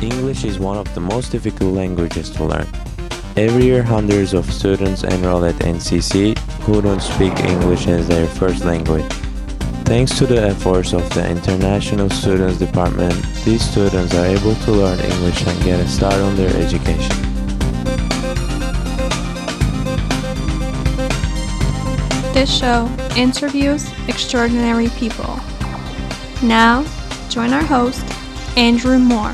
English is one of the most difficult languages to learn. Every year, hundreds of students enroll at NCC who don't speak English as their first language. Thanks to the efforts of the International Students Department, these students are able to learn English and get a start on their education. This show interviews extraordinary people. Now, join our host, Andrew Moore.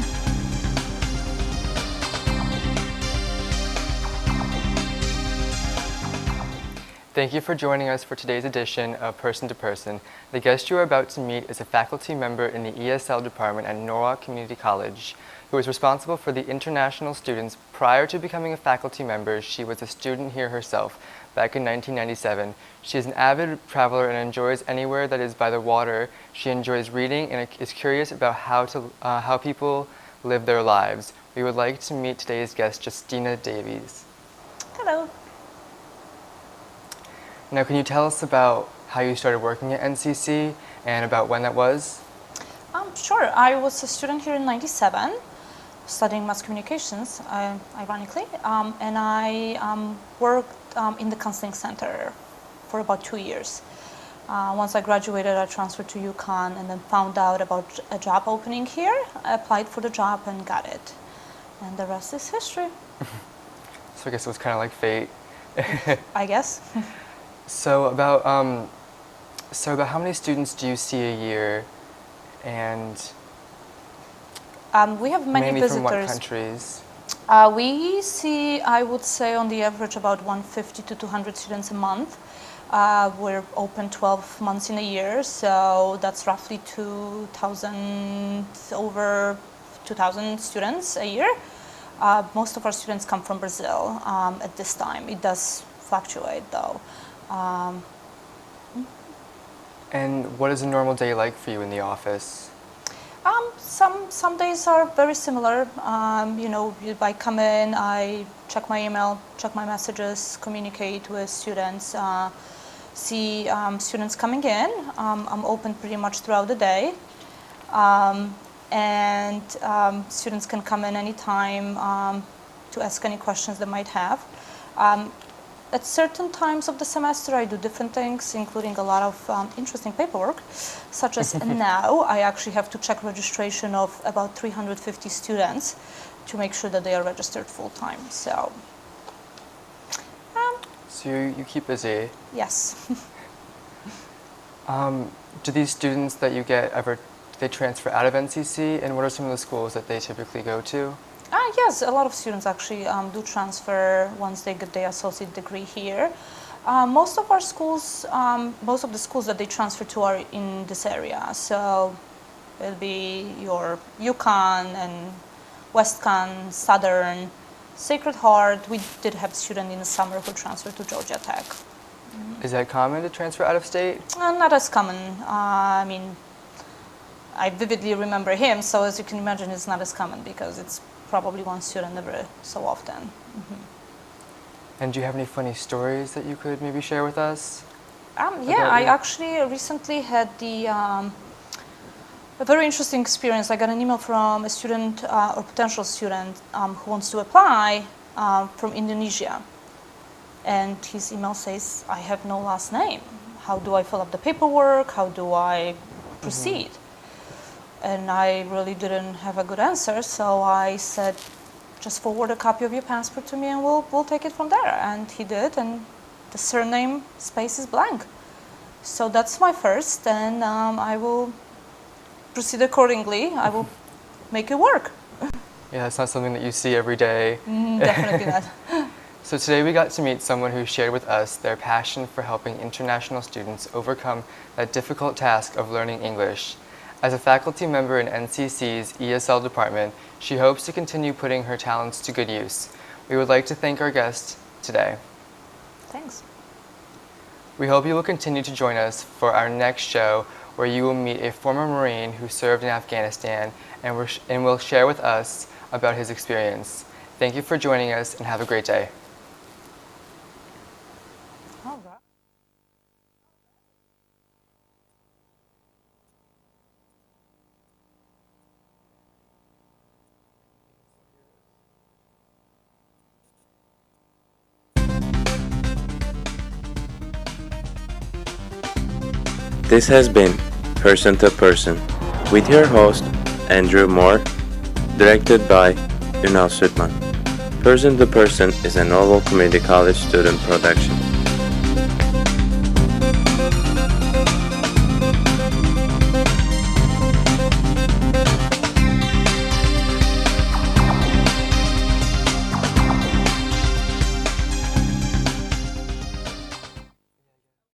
Thank you for joining us for today's edition of Person to Person. The guest you are about to meet is a faculty member in the ESL department at Norwalk Community College, who is responsible for the international students. Prior to becoming a faculty member, she was a student here herself back in 1997. She is an avid traveler and enjoys anywhere that is by the water. She enjoys reading and is curious about how people live their lives. We would like to meet today's guest, Justina Davies. Hello. Now, can you tell us about how you started working at NCC and about when that was? Sure. I was a student here in '97, studying mass communications, ironically, and I worked in the counseling center for about 2 years. Once I graduated, I transferred to UConn and then found out about a job opening here. I applied for the job and got it. And the rest is history. So I guess it was kind of like fate. I guess. So about how many students do you see a year, and we have many mainly visitors. from what countries? We see, I would say, on the average, about 150 to 200 students a month. We're open 12 months in a year, so that's roughly over 2,000 students a year. Most of our students come from Brazil at this time. It does fluctuate, though. And what is a normal day like for you in the office? Some days are very similar. I come in, I check my email, check my messages, communicate with students, see students coming in. I'm open pretty much throughout the day, and students can come in anytime to ask any questions they might have. At certain times of the semester, I do different things, including a lot of interesting paperwork, such as now I actually have to check registration of about 350 students to make sure that they are registered full-time. So you keep busy. yes. Do these students that you get do they transfer out of NCC, and what are some of the schools that they typically go to? Yes, a lot of students actually do transfer once they get their associate degree here. Most of the schools that they transfer to are in this area. So it'll be your UConn and WestConn, Southern, Sacred Heart. We did have a student in the summer who transferred to Georgia Tech. Is that common to transfer out of state? Not as common. I vividly remember him, so as you can imagine, it's not as common because it's probably one student every so often. Mm-hmm. And do you have any funny stories that you could maybe share with us? I actually recently had a very interesting experience. I got an email from a student or potential student who wants to apply from Indonesia. And his email says, I have no last name. How do I fill up the paperwork? How do I proceed? Mm-hmm. And I really didn't have a good answer, so I said, just forward a copy of your passport to me and we'll take it from there. And he did, and the surname space is blank. So that's my first, and I will proceed accordingly. I will make it work. Yeah, it's not something that you see every day. Definitely not. So today we got to meet someone who shared with us their passion for helping international students overcome that difficult task of learning English. As a faculty member in NCC's ESL department, she hopes to continue putting her talents to good use. We would like to thank our guest today. Thanks. We hope you will continue to join us for our next show, where you will meet a former Marine who served in Afghanistan and will share with us about his experience. Thank you for joining us and have a great day. This has been Person to Person with your host, Andrew Moore, directed by Unal. Person to Person is a Norwalk Community College student production.